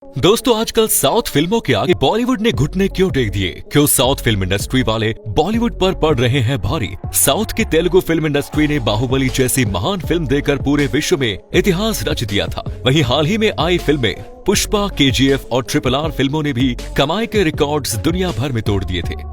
दोस्तों, आजकल साउथ फिल्मों के आगे बॉलीवुड ने घुटने क्यों टेक दिए? क्यों साउथ फिल्म इंडस्ट्री वाले बॉलीवुड पर पड़ रहे हैं भारी? साउथ की तेलुगु फिल्म इंडस्ट्री ने बाहुबली जैसी महान फिल्म देकर पूरे विश्व में इतिहास रच दिया था। वहीं हाल ही में आई फिल्में पुष्पा, केजीएफ और RRR फिल्मों ने भी कमाई के रिकॉर्ड्स दुनिया भर में तोड़ दिए थे।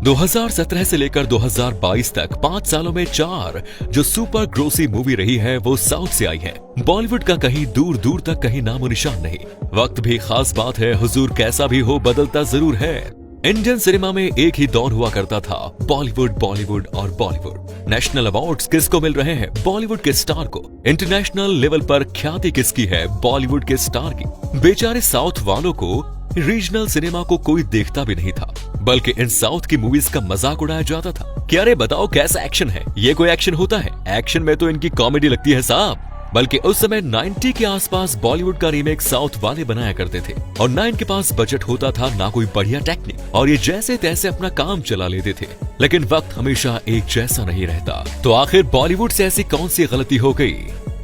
2017 से लेकर 2022 तक 5 सालों में 4 जो सुपर ग्रोसी मूवी रही है वो साउथ से आई है। बॉलीवुड का कहीं दूर दूर तक कहीं नामो निशान नहीं। वक्त भी खास बात है, हुजूर कैसा भी हो बदलता जरूर है। इंडियन सिनेमा में एक ही दौर हुआ करता था, बॉलीवुड बॉलीवुड और बॉलीवुड। नेशनल अवार्ड्स किसको मिल रहे हैं? बॉलीवुड के स्टार को। इंटरनेशनल लेवल पर ख्याति किसकी है? बॉलीवुड के स्टार की। बेचारे साउथ वालों को रीजनल सिनेमा को कोई देखता भी नहीं था, बल्कि इन साउथ की मूवीज का मजाक उड़ाया जाता था कि अरे बताओ कैसा एक्शन है, ये कोई एक्शन होता है? एक्शन में तो इनकी कॉमेडी लगती है साहब। बल्कि उस समय 90 के आसपास बॉलीवुड का रीमेक साउथ वाले बनाया करते थे और ना इनके पास बजट होता था, ना कोई बढ़िया टेक्निक, और ये जैसे तैसे अपना काम चला लेते थे। लेकिन वक्त हमेशा एक जैसा नहीं रहता। तो आखिर बॉलीवुड से ऐसी कौन सी गलती हो गई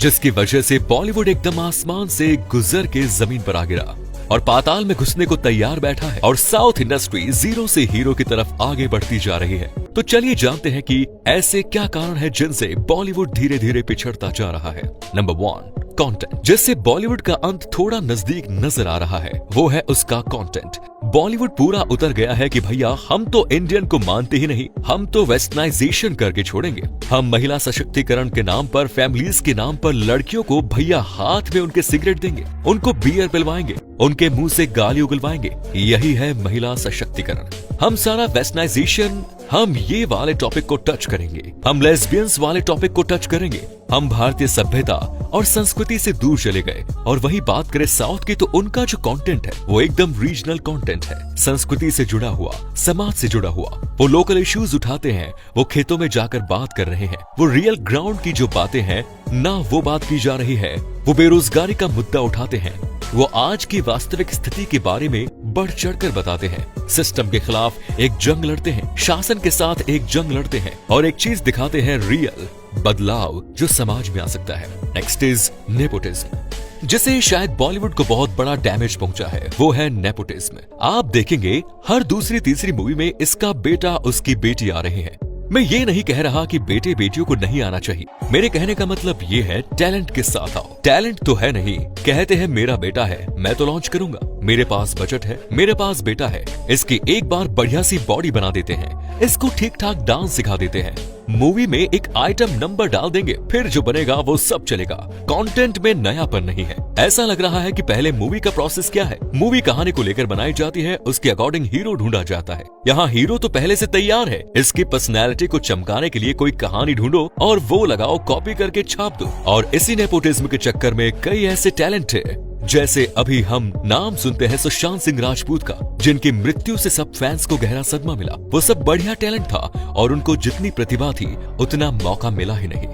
जिसकी वजह से बॉलीवुड एकदम आसमान से गुजर के जमीन पर आ गिरा और पाताल में घुसने को तैयार बैठा है और साउथ इंडस्ट्री जीरो से हीरो की तरफ आगे बढ़ती जा रही है? तो चलिए जानते हैं कि ऐसे क्या कारण है जिनसे बॉलीवुड धीरे धीरे पिछड़ता जा रहा है। Number 1, content. जिससे बॉलीवुड का अंत थोड़ा नजदीक नजर आ रहा है वो है उसका कंटेंट। बॉलीवुड पूरा उतर गया है कि भैया हम तो इंडियन को मानते ही नहीं, हम तो वेस्टर्नाइजेशन करके छोड़ेंगे। हम महिला सशक्तिकरण के नाम पर, फैमिलीज के नाम पर लड़कियों को भैया हाथ में उनके सिगरेट देंगे, उनको बियर पिलवाएंगे, उनके मुंह से गाली उगलवाएंगे। यही है महिला सशक्तिकरण। हम सारा वेस्टर्नाइजेशन, हम ये वाले टॉपिक को टच करेंगे, हम लेस्बियंस वाले टॉपिक को टच करेंगे। हम भारतीय सभ्यता और संस्कृति से दूर चले गए। और वही बात करें साउथ की तो उनका जो कंटेंट है वो एकदम रीजनल कंटेंट है, संस्कृति से जुड़ा हुआ, समाज से जुड़ा हुआ। वो लोकल इश्यूज उठाते हैं, वो खेतों में जाकर बात कर रहे हैं, वो रियल ग्राउंड की जो बातें हैं ना वो बात की जा रही है। वो बेरोजगारी का मुद्दा उठाते हैं, वो आज की वास्तविक स्थिति के बारे में बढ़ चढ़कर बताते हैं। सिस्टम के खिलाफ एक जंग लड़ते हैं, शासन के साथ एक जंग लड़ते हैं और एक चीज दिखाते हैं, रियल बदलाव जो समाज में आ सकता है। नेक्स्ट इज नेपोटिज्म, जिसे शायद बॉलीवुड को बहुत बड़ा डैमेज पहुंचा है, वो है नेपोटिज्म। आप देखेंगे हर दूसरी तीसरी मूवी में इसका बेटा उसकी बेटी आ रहे हैं। मैं ये नहीं कह रहा कि बेटे बेटियों को नहीं आना चाहिए, मेरे कहने का मतलब ये है टैलेंट के साथ आओ। टैलेंट तो है नहीं, कहते हैं मेरा बेटा है मैं तो लॉन्च करूंगा, मेरे पास बजट है, मेरे पास बेटा है, इसकी एक बार बढ़िया सी बॉडी बना देते हैं, इसको ठीक ठाक डांस सिखा देते हैं, मूवी में एक आइटम नंबर डाल देंगे, फिर जो बनेगा वो सब चलेगा। कंटेंट में नयापन नहीं है। ऐसा लग रहा है कि पहले मूवी का प्रोसेस क्या है, मूवी कहानी को लेकर बनाई जाती है, उसके अकॉर्डिंग हीरो ढूंढा जाता है। यहाँ हीरो तो पहले से तैयार है, इसकी पर्सनैलिटी को चमकाने के लिए कोई कहानी ढूंढो और वो लगाओ, कॉपी करके छाप दो। और इसी नेपोटिज्म के चक्कर में कई ऐसे टैलेंट है, जैसे अभी हम नाम सुनते हैं सुशांत सिंह राजपूत का, जिनकी मृत्यु से सब फैंस को गहरा सदमा मिला। वो सब बढ़िया टैलेंट था और उनको जितनी प्रतिभा थी उतना मौका मिला ही नहीं।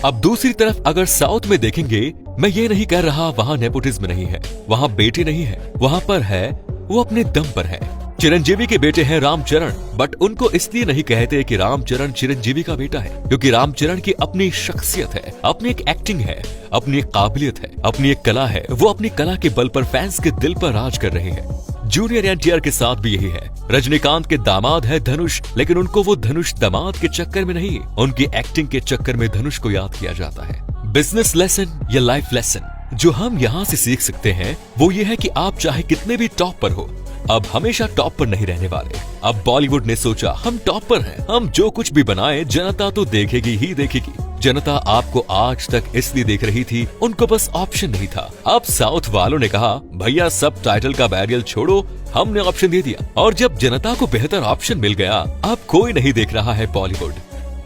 अब दूसरी तरफ अगर साउथ में देखेंगे, मैं ये नहीं कह रहा वहाँ नेपोटिज्म नहीं है, वहाँ बेटे नहीं है, वहाँ पर है, वो अपने दम पर है। चिरंजीवी के बेटे हैं रामचरण, बट उनको इसलिए नहीं कहते कि रामचरण चिरंजीवी का बेटा है, क्योंकि रामचरण की अपनी शख्सियत है, अपनी एक एक्टिंग है, अपनी एक काबिलियत है, अपनी एक कला है। वो अपनी कला के बल पर फैंस के दिल पर राज कर रहे हैं। जूनियर एनटीआर के साथ भी यही है। रजनीकांत के दामाद है धनुष, लेकिन उनको वो धनुष दामाद के चक्कर में नहीं, उनकी एक्टिंग के चक्कर में धनुष को याद किया जाता है। बिजनेस लेसन या लाइफ लेसन जो हम यहाँ से सीख सकते हैं वो ये है कि आप चाहे कितने भी टॉप पर हो, अब हमेशा टॉप पर नहीं रहने वाले। अब बॉलीवुड ने सोचा हम टॉप पर हैं, हम जो कुछ भी बनाए जनता तो देखेगी ही देखेगी। जनता आपको आज तक इसलिए देख रही थी, उनको बस ऑप्शन नहीं था। अब साउथ वालों ने कहा भैया सब टाइटल का बैरियर छोड़ो, हमने ऑप्शन दे दिया। और जब जनता को बेहतर ऑप्शन मिल गया, अब कोई नहीं देख रहा है बॉलीवुड।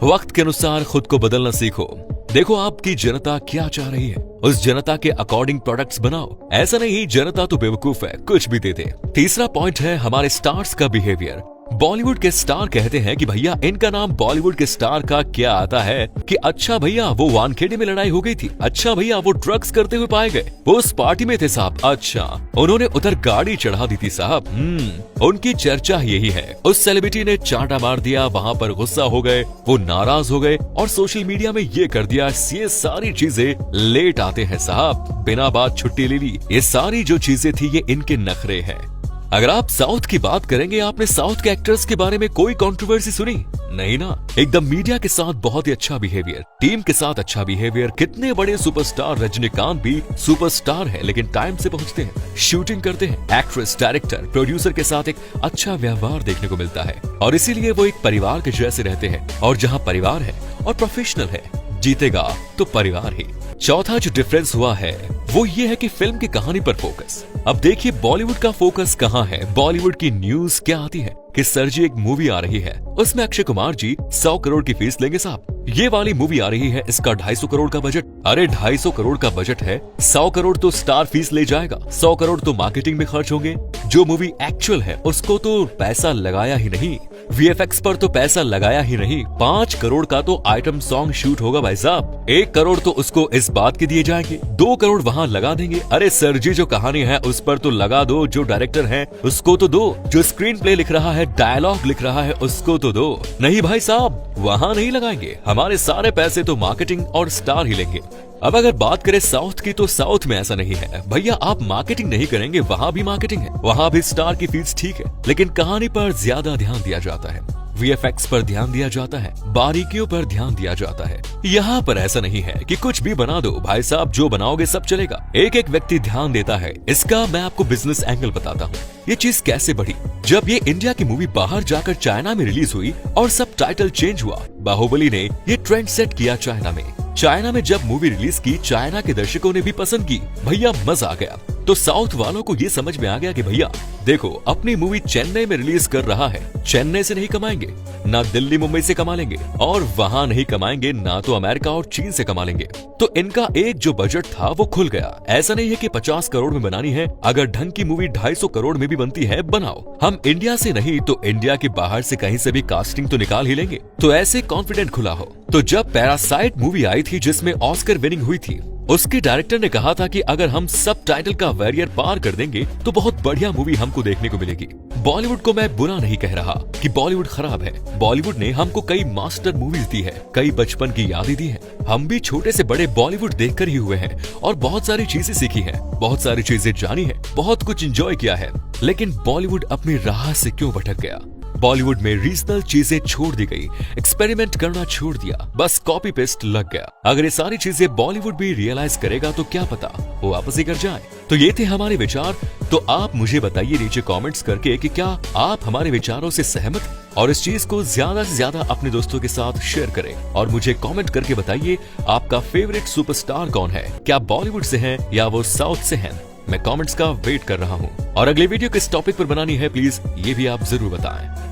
वक्त के अनुसार खुद को बदलना सीखो। देखो आपकी जनता क्या चाह रही है, उस जनता के अकॉर्डिंग प्रोडक्ट्स बनाओ। ऐसा नहीं जनता तो बेवकूफ है, कुछ भी दे दे। तीसरा पॉइंट है हमारे स्टार्स का बिहेवियर। बॉलीवुड के स्टार कहते हैं कि भैया इनका नाम बॉलीवुड के स्टार का क्या आता है कि अच्छा भैया वो वानखेड़े में लड़ाई हो गई थी, अच्छा भैया वो ड्रग्स करते हुए पाए गए, वो उस पार्टी में थे साहब, अच्छा उन्होंने उधर गाड़ी चढ़ा दी थी साहब। उनकी चर्चा यही है। उस सेलिब्रिटी ने चांटा मार दिया, वहाँ पर गुस्सा हो गए, वो नाराज हो गए और सोशल मीडिया में ये कर दिया। ये सारी चीजें लेट आते हैं साहब, बिना बात छुट्टी ले ली। ये सारी जो चीजें थी ये इनके नखरे हैं। अगर आप साउथ की बात करेंगे, आपने साउथ के एक्टर्स के बारे में कोई कंट्रोवर्सी सुनी? नहीं ना। एकदम मीडिया के साथ बहुत ही अच्छा बिहेवियर, टीम के साथ अच्छा बिहेवियर। कितने बड़े सुपरस्टार, रजनीकांत भी सुपरस्टार है लेकिन टाइम से पहुंचते हैं, शूटिंग करते हैं। एक्ट्रेस, डायरेक्टर, प्रोड्यूसर के साथ एक अच्छा व्यवहार देखने को मिलता है और इसीलिए वो एक परिवार के जैसे रहते हैं। और जहाँ परिवार है और प्रोफेशनल है, जीतेगा तो परिवार ही। चौथा जो डिफरेंस हुआ है वो ये है कि फिल्म की कहानी पर फोकस। अब देखिए बॉलीवुड का फोकस कहाँ है। बॉलीवुड की न्यूज क्या आती है कि सर जी एक मूवी आ रही है, उसमें अक्षय कुमार जी 100 करोड़ की फीस लेंगे साहब। ये वाली मूवी आ रही है, इसका 250 करोड़ का बजट। अरे 250 करोड़ का बजट है, 100 करोड़ तो स्टार फीस ले जाएगा, 100 करोड़ तो मार्केटिंग में खर्च होंगे। जो मूवी एक्चुअल है उसको तो पैसा लगाया ही नहीं, VFX पर तो पैसा लगाया ही नहीं। 5 करोड़ का तो आइटम सॉन्ग शूट होगा भाई साहब। 1 करोड़ तो उसको इस बात के दिए जाएंगे, 2 करोड़ वहाँ लगा देंगे। अरे सर जी जो कहानी है उस पर तो लगा दो, जो डायरेक्टर है उसको तो दो, जो स्क्रीन प्ले लिख रहा है, डायलॉग लिख रहा है उसको तो दो। नहीं भाई साहब, वहाँ नहीं लगाएंगे, हमारे सारे पैसे तो मार्केटिंग और स्टार ही लेंगे। अब अगर बात करें साउथ की, तो साउथ में ऐसा नहीं है भैया। आप मार्केटिंग नहीं करेंगे, वहाँ भी मार्केटिंग है, वहाँ भी स्टार की फीस ठीक है, लेकिन कहानी पर ज्यादा ध्यान दिया जाता है, VFX पर ध्यान दिया जाता है, बारीकियों पर ध्यान दिया जाता है। यहाँ पर ऐसा नहीं है कि कुछ भी बना दो भाई साहब, जो बनाओगे सब चलेगा। एक एक व्यक्ति ध्यान देता है। इसका मैं आपको बिजनेस एंगल बताता हूँ। ये चीज कैसे बढ़ी, जब ये इंडिया की मूवी बाहर जाकर चाइना में रिलीज हुई और सब टाइटल चेंज हुआ। बाहुबली ने ये ट्रेंड सेट किया चाइना में। चाइना में जब मूवी रिलीज की, चाइना के दर्शकों ने भी पसंद की, भैया मजा आ गया। तो साउथ वालों को ये समझ में आ गया कि भैया देखो, अपनी मूवी चेन्नई में रिलीज कर रहा है, चेन्नई से नहीं कमाएंगे, ना दिल्ली मुंबई से कमा लेंगे, और वहां नहीं कमाएंगे ना तो अमेरिका और चीन से कमा लेंगे। तो इनका एक जो बजट था वो खुल गया। ऐसा नहीं है कि 50 करोड़ में बनानी है, अगर ढंग की मूवी 250 करोड़ में भी बनती है, बनाओ। हम इंडिया से नहीं तो इंडिया के बाहर से कहीं से भी कास्टिंग तो निकाल ही लेंगे। तो ऐसे कॉन्फिडेंट खुला हो। तो जब पैरासाइट मूवी आई थी जिसमें ऑस्कर विनिंग हुई थी, उसके डायरेक्टर ने कहा था कि अगर हम सब टाइटल का बैरियर पार कर देंगे तो बहुत बढ़िया मूवी हमको देखने को मिलेगी। बॉलीवुड को मैं बुरा नहीं कह रहा कि बॉलीवुड खराब है। बॉलीवुड ने हमको कई मास्टर मूवीज दी है, कई बचपन की यादें दी है। हम भी छोटे से बड़े बॉलीवुड देखकर ही हुए हैं और बहुत सारी चीजें सीखी हैं, बहुत सारी चीजें जानी है, बहुत कुछ एंजॉय किया है। लेकिन बॉलीवुड अपनी राह से क्यों भटक गया? बॉलीवुड में रीजनल चीजें छोड़ दी गई, एक्सपेरिमेंट करना छोड़ दिया, बस कॉपी पेस्ट लग गया। अगर ये सारी चीजें बॉलीवुड भी रियलाइज करेगा तो क्या पता वो वापस ही कर जाए। तो ये थे हमारे विचार। तो आप मुझे बताइए नीचे कमेंट्स करके कि क्या आप हमारे विचारों से सहमत, और इस चीज को ज्यादा से ज्यादा अपने दोस्तों के साथ शेयर करें। और मुझे कमेंट करके बताइए आपका फेवरेट सुपरस्टार कौन है, क्या बॉलीवुड से है या वो साउथ से है। मैं कमेंट्स का वेट कर रहा हूँ और अगले वीडियो किस टॉपिक पर बनानी है प्लीज ये भी आप जरूर बताएं।